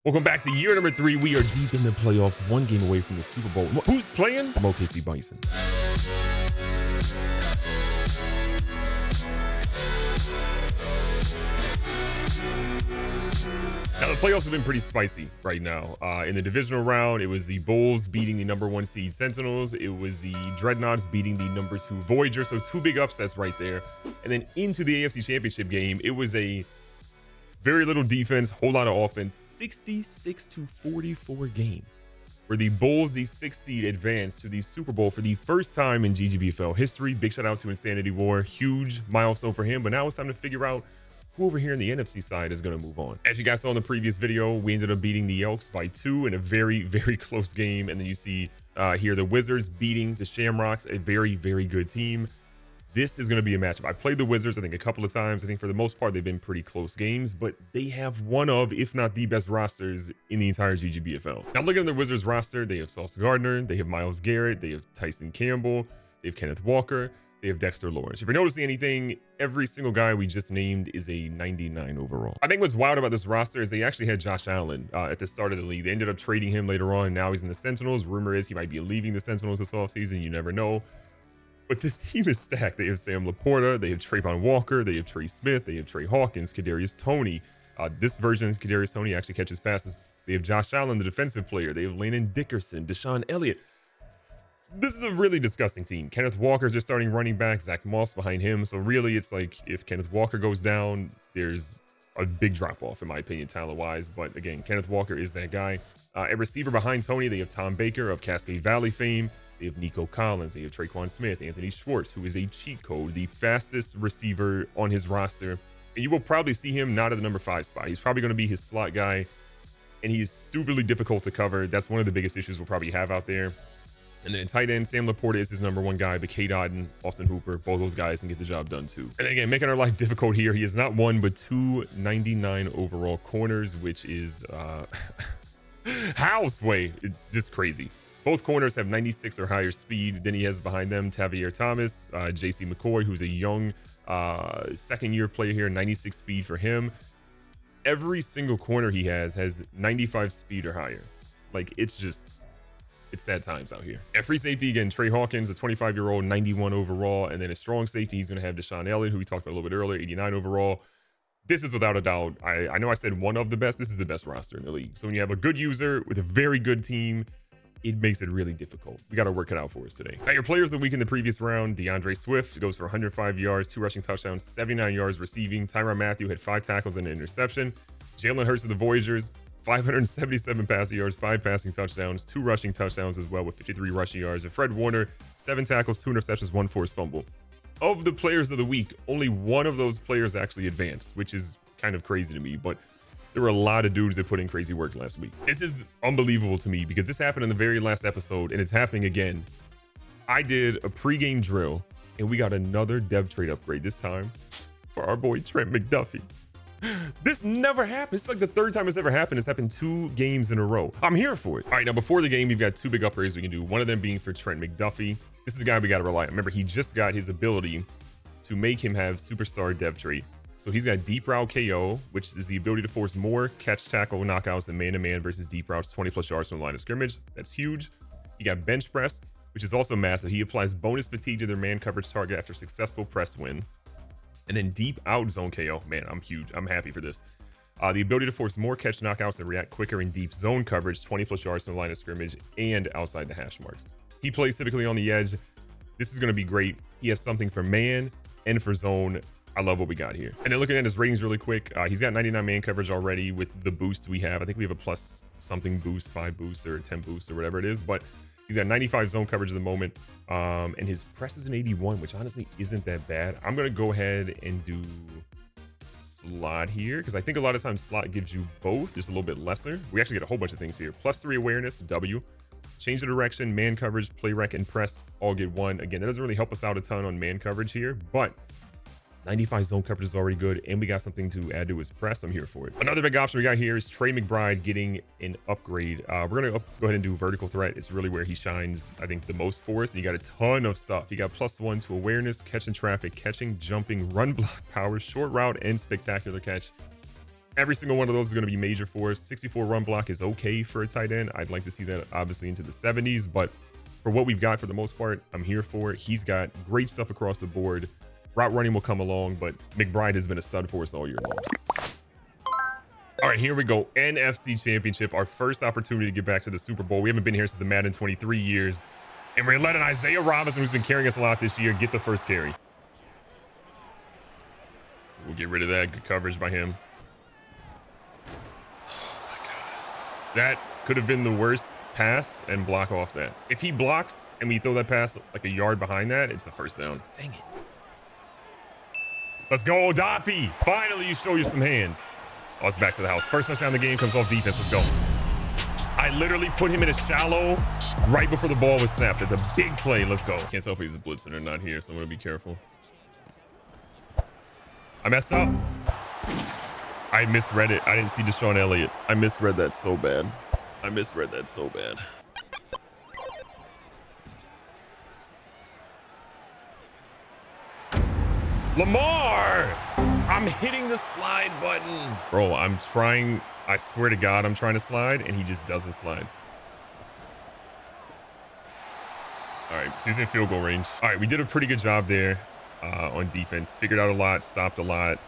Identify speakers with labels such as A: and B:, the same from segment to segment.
A: Welcome back to year number 3. We are deep in the playoffs, one game away from the Super Bowl. Who's playing? I'm OKC Bison. Now, the playoffs have been pretty spicy right now. In the divisional round, it was the Bulls beating the number 1 seed Sentinels. It was the Dreadnoughts beating the number 2 Voyager. So 2 big upsets right there. And then into the AFC Championship game, it was a very little defense, whole lot of offense, 66-44 game, where the Bulls, the 6th seed, advanced to the Super Bowl for the first time in GGBFL history. Big shout out to Insanity War, huge milestone for him. But now it's time to figure out who over here in the NFC side is going to move on. As you guys saw in the previous video, we ended up beating the Elks by 2 in a very, very close game. And then you see here the Wizards beating the Shamrocks, a very, very good team. This is going to be a matchup. I played the Wizards, I think, a couple of times. I think for the most part, they've been pretty close games, but they have one of, if not the best rosters in the entire GGBFL. Now, looking at the Wizards roster, they have Sauce Gardner, they have Myles Garrett, they have Tyson Campbell, they have Kenneth Walker, they have Dexter Lawrence. If you're noticing anything, every single guy we just named is a 99 overall. I think what's wild about this roster is they actually had Josh Allen at the start of the league. They ended up trading him later on. Now he's in the Sentinels. Rumor is he might be leaving the Sentinels this offseason. You never know. But this team is stacked. They have Sam Laporta, they have Trayvon Walker, they have Trey Smith, they have Trey Hawkins, Kadarius Toney. This version, Kadarius Toney actually catches passes. They have Josh Allen, the defensive player. They have Landon Dickerson, Deshaun Elliott. This is a really disgusting team. Kenneth Walker's their starting running back, Zach Moss behind him. So really, it's like if Kenneth Walker goes down, there's a big drop-off, in my opinion, talent-wise. But again, Kenneth Walker is that guy. A receiver behind Toney, they have Tom Baker of Cascade Valley fame. They have Nico Collins, they have Traquan Smith, Anthony Schwartz, who is a cheat code, the fastest receiver on his roster. And you will probably see him not at the number 5 spot. He's probably going to be his slot guy, and he is stupidly difficult to cover. That's one of the biggest issues we'll probably have out there. And then in tight end, Sam Laporta is his number 1 guy, but K. Dodden, Austin Hooper, both those guys can get the job done too. And again, making our life difficult here, he is not 1, but 2 99 overall corners, which is house way, just crazy. Both corners have 96 or higher speed. Then he has behind them Tavier Thomas, JC McCoy, who's a young second-year player here, 96 speed for him. Every single corner he has 95 speed or higher. Like, it's sad times out here. At free safety, again, Trey Hawkins, a 25-year-old, 91 overall. And then a strong safety, he's going to have Deshaun Elliott, who we talked about a little bit earlier, 89 overall. This is without a doubt, I know I said one of the best. This is the best roster in the league. So when you have a good user with a very good team, it makes it really difficult. We got to work it out for us today. Now, your players of the week in the previous round, DeAndre Swift goes for 105 yards, 2 rushing touchdowns, 79 yards receiving. Tyrann Mathieu had 5 tackles and an interception. Jalen Hurts of the Voyagers, 577 passing yards, 5 passing touchdowns, 2 rushing touchdowns as well with 53 rushing yards. And Fred Warner, 7 tackles, 2 interceptions, 1 forced fumble. Of the players of the week, only one of those players actually advanced, which is kind of crazy to me, but there were a lot of dudes that put in crazy work last week. This is unbelievable to me because this happened in the very last episode and it's happening again. I did a pregame drill and we got another dev trade upgrade, this time for our boy Trent McDuffie. This never happened. It's like the 3rd time it's ever happened. It's happened 2 games in a row. I'm here for it. All right, now before the game, we've got 2 big upgrades we can do. One of them being for Trent McDuffie. This is a guy we got to rely on. Remember, he just got his ability to make him have superstar dev trait. So he's got deep route KO, which is the ability to force more catch, tackle, knockouts, and man-to-man versus deep routes, 20+ yards from the line of scrimmage. That's huge. He got bench press, which is also massive. He applies bonus fatigue to their man coverage target after successful press win. And then deep out zone KO. Man, I'm huge. I'm happy for this. The ability to force more catch, knockouts, and react quicker in deep zone coverage, 20+ yards from the line of scrimmage and outside the hash marks. He plays typically on the edge. This is going to be great. He has something for man and for zone. I love what we got here. And then looking at his ratings really quick, he's got 99 man coverage already with the boost we have. I think we have a plus something boost, 5 boosts or 10 boosts or whatever it is, but he's got 95 zone coverage at the moment. And his press is an 81, which honestly isn't that bad. I'm going to go ahead and do slot here because I think a lot of times slot gives you both, just a little bit lesser. We actually get a whole bunch of things here. +3 awareness, W. Change the direction, man coverage, play rec, and press all get 1. Again, that doesn't really help us out a ton on man coverage here, but 95 zone coverage is already good, and we got something to add to his press. I'm here for it. Another big option we got here is Trey McBride getting an upgrade. We're going to go ahead and do vertical threat. It's really where he shines, I think, the most for us. And you got a ton of stuff. You got +1 to awareness, catching traffic, catching, jumping, run block power, short route, and spectacular catch. Every single one of those is going to be major for us. 64 run block is okay for a tight end. I'd like to see that obviously into the 70s, but for what we've got for the most part, I'm here for it. He's got great stuff across the board. Route running will come along, but McBride has been a stud for us all year long. All right, here we go. NFC Championship, our first opportunity to get back to the Super Bowl. We haven't been here since the Madden 23 years. And we're letting Isaiah Robinson, who's been carrying us a lot this year, get the first carry. We'll get rid of that. Good coverage by him. Oh, my God. That could have been the worst pass and block off that. If he blocks and we throw that pass like a yard behind that, it's a first down. Dang it. Let's go, Daffy. Finally, you show you some hands. Oh, it's back to the house. First touchdown of the game comes off defense. Let's go. I literally put him in a shallow right before the ball was snapped. It's a big play. Let's go. Can't tell if he's blitzing or not here, so I'm going to be careful. I messed up. I misread it. I didn't see Deshaun Elliott. I misread that so bad. Lamar! I'm hitting the slide button. Bro, I'm trying. I swear to God, I'm trying to slide, and he just doesn't slide. All right, so he's in field goal range. All right, we did a pretty good job there on defense. Figured out a lot, stopped a lot.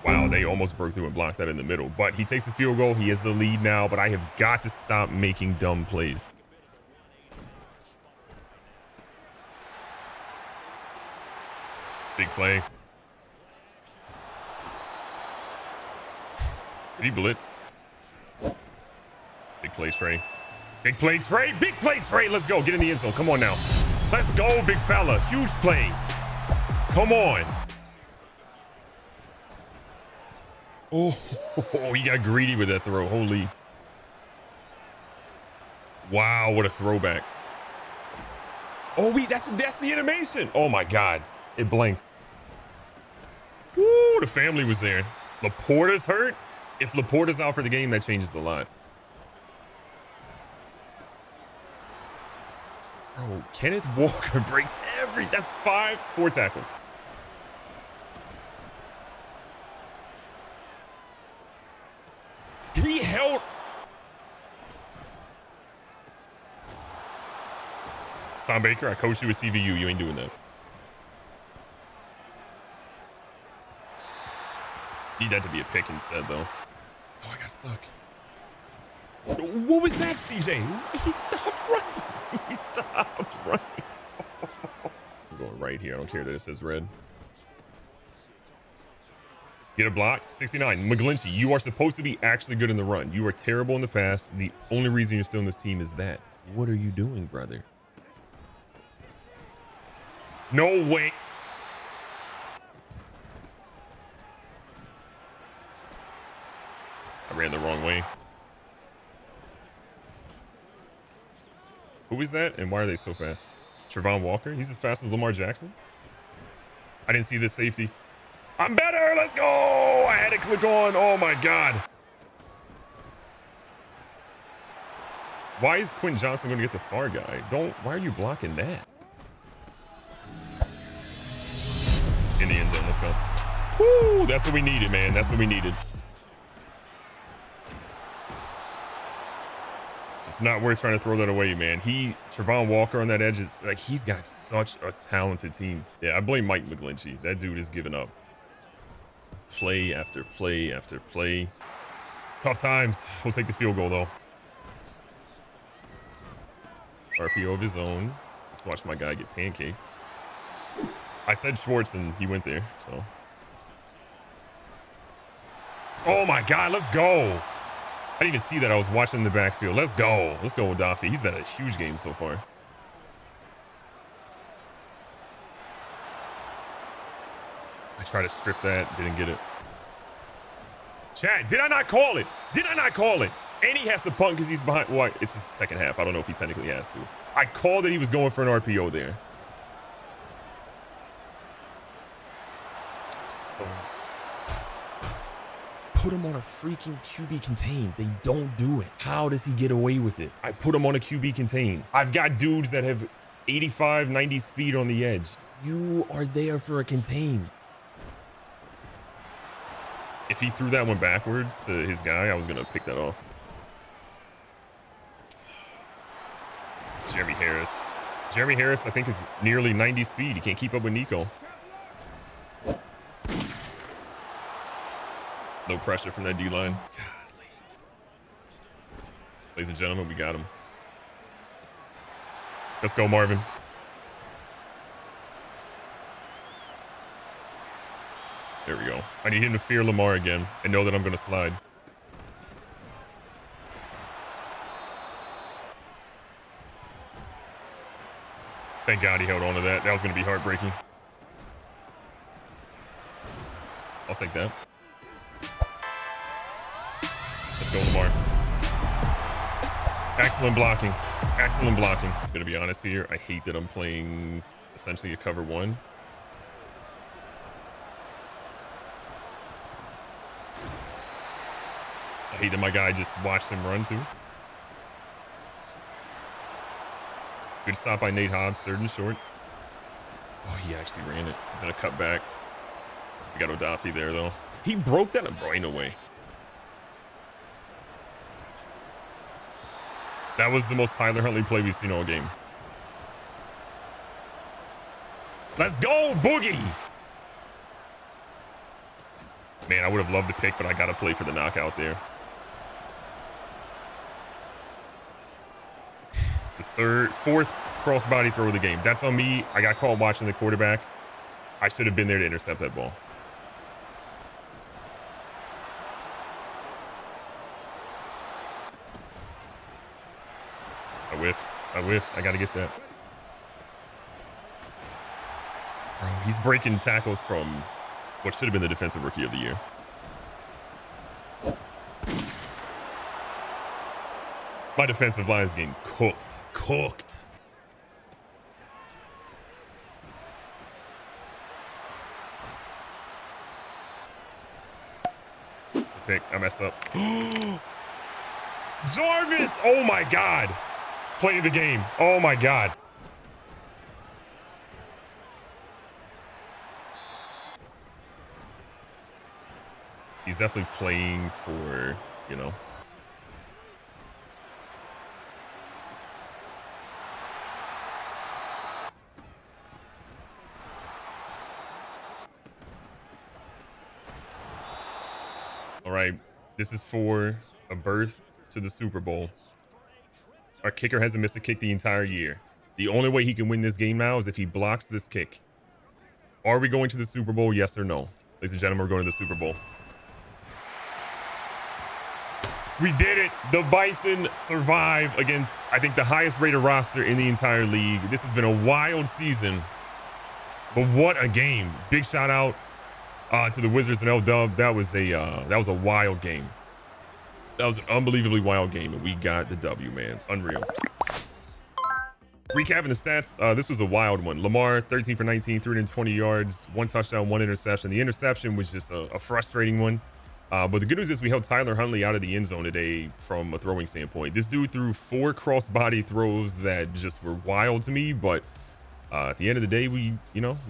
A: Wow, they almost broke through and blocked that in the middle. But he takes the field goal. He has the lead now, but I have got to stop making dumb plays. Big play. Did he blitz? Big play, Trey. Big play, Trey. Big play, Trey. Let's go. Get in the end zone. Come on now. Let's go, big fella. Huge play. Come on. Oh, he got greedy with that throw. Holy. Wow, what a throwback. Oh, that's the animation. Oh, my God. It blanked. Woo, the family was there. Laporta's hurt. If Laporta's out for the game, that changes a lot. Bro, Kenneth Walker breaks that's 4 tackles. He held. Tom Baker, I coached you at CVU. You ain't doing that. Need that to be a pick instead, though. Oh, I got stuck. What was that, CJ? He stopped running. He stopped running. I'm going right here. I don't care that it says red. Get a block. 69. McGlinchey, you are supposed to be actually good in the run. You are terrible in the pass. The only reason you're still in this team is that. What are you doing, brother? No way. I ran the wrong way. Who is that, and why are they so fast? Trevon Walker? He's as fast as Lamar Jackson? I didn't see this safety. I'm better. Let's go. I had to click on. Oh, my God. Why is Quentin Johnson going to get the far guy? Why are you blocking that? In the end zone. Let's go. Woo, that's what we needed, man. That's what we needed. It's not worth trying to throw that away, man. Trevon Walker on that edge is like, he's got such a talented team. Yeah, I blame Mike McGlinchey. That dude is giving up. Play after play after play. Tough times. We'll take the field goal, though. RPO of his own. Let's watch my guy get pancaked. I said Schwartz, and he went there, so. Oh, my God. Let's go. I didn't even see that. I was watching the backfield. Let's go. Let's go with Daffy. He's been a huge game so far. I tried to strip that. Didn't get it. Chad, did I not call it? Did I not call it? And he has to punt because he's behind. Well, it's the second half. I don't know if he technically has to. I called that he was going for an RPO there. So... put him on a freaking QB contain. They don't do it. How does he get away with it? I put him on a QB contain. I've got dudes that have 85, 90 speed on the edge. You are there for a contain. If he threw that one backwards to his guy, I was going to pick that off. Jeremy Harris. Jeremy Harris, I think, is nearly 90 speed. He can't keep up with Nico. No pressure from that D-line. Ladies and gentlemen, we got him. Let's go, Marvin. There we go. I need him to fear Lamar again and know that I'm going to slide. Thank God he held on to that. That was going to be heartbreaking. I'll take that. Let's go, Lamar. Excellent blocking. Excellent blocking. I'm going to be honest here. I hate that I'm playing essentially a cover one. I hate that my guy just watched him run too. Good stop by Nate Hobbs, 3rd and short. Oh, he actually ran it. He's gonna cut back. We got Odafe there though. He broke that. Bro, ain't no way. That was the most Tyler Huntley play we've seen all game. Let's go, Boogie! Man, I would have loved the pick, but I gotta play for the knockout there. The fourth crossbody throw of the game. That's on me. I got caught watching the quarterback. I should have been there to intercept that ball. I whiffed. I whiffed. I got to get that. Bro, he's breaking tackles from what should have been the defensive rookie of the year. My defensive line is getting cooked. Cooked. It's a pick. I mess up. Jarvis! Oh my God. Playing the game. Oh my God. He's definitely playing for, you know. All right, this is for a berth to the Super Bowl. Our kicker hasn't missed a kick the entire year. The only way he can win this game now is if he blocks this kick. Are we going to the Super Bowl? Yes or no? Ladies and gentlemen, we're going to the Super Bowl. We did it. The Bison survive against, I think, the highest rated roster in the entire league. This has been a wild season, but what a game. Big shout out to the Wizards and L-Dub. That was a wild game. That was an unbelievably wild game, and we got the W, man. Unreal. Recapping the stats, this was a wild one. Lamar, 13 for 19, 320 yards, 1 touchdown, 1 interception. The interception was just a frustrating one. But the good news is we held Tyler Huntley out of the end zone today from a throwing standpoint. This dude threw 4 crossbody throws that just were wild to me, but at the end of the day, we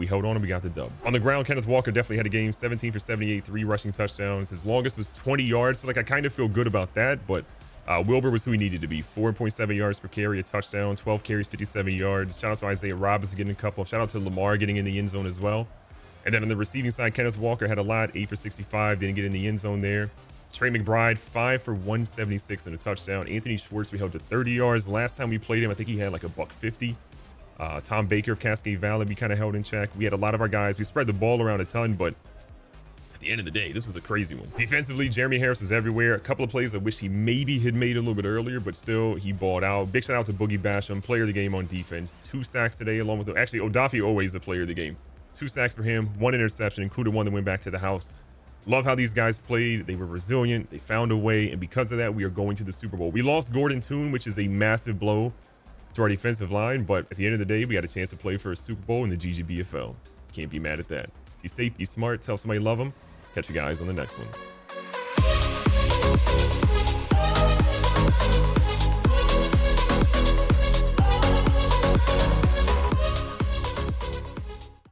A: held on and we got the dub. On the ground, Kenneth Walker definitely had a game, 17 for 78, 3 rushing touchdowns. His longest was 20 yards, so like I kind of feel good about that, but Wilbur was who he needed to be. 4.7 yards per carry, a touchdown, 12 carries, 57 yards. Shout out to Isaiah Robinson getting a couple. Shout out to Lamar getting in the end zone as well. And then on the receiving side, Kenneth Walker had a lot, 8 for 65, didn't get in the end zone there. Trey McBride, 5 for 176 and a touchdown. Anthony Schwartz, we held to 30 yards. Last time we played him, I think he had like a $150. Tom Baker of Cascade Valley, we kind of held in check. We had a lot of our guys. We spread the ball around a ton, but at the end of the day, this was a crazy one. Defensively, Jeremy Harris was everywhere. A couple of plays I wish he maybe had made a little bit earlier, but still, he balled out. Big shout out to Boogie Basham, player of the game on defense. 2 sacks today, along with, actually, Odafe always the player of the game. 2 sacks for him, 1 interception, including one that went back to the house. Love how these guys played. They were resilient. They found a way, and because of that, we are going to the Super Bowl. We lost Gordon Toon, which is a massive blow to our defensive line, but at the end of the day, we got a chance to play for a Super Bowl in the GGBFL. Can't be mad at that. Be safe, be smart, tell somebody you love them. Catch you guys on the next one.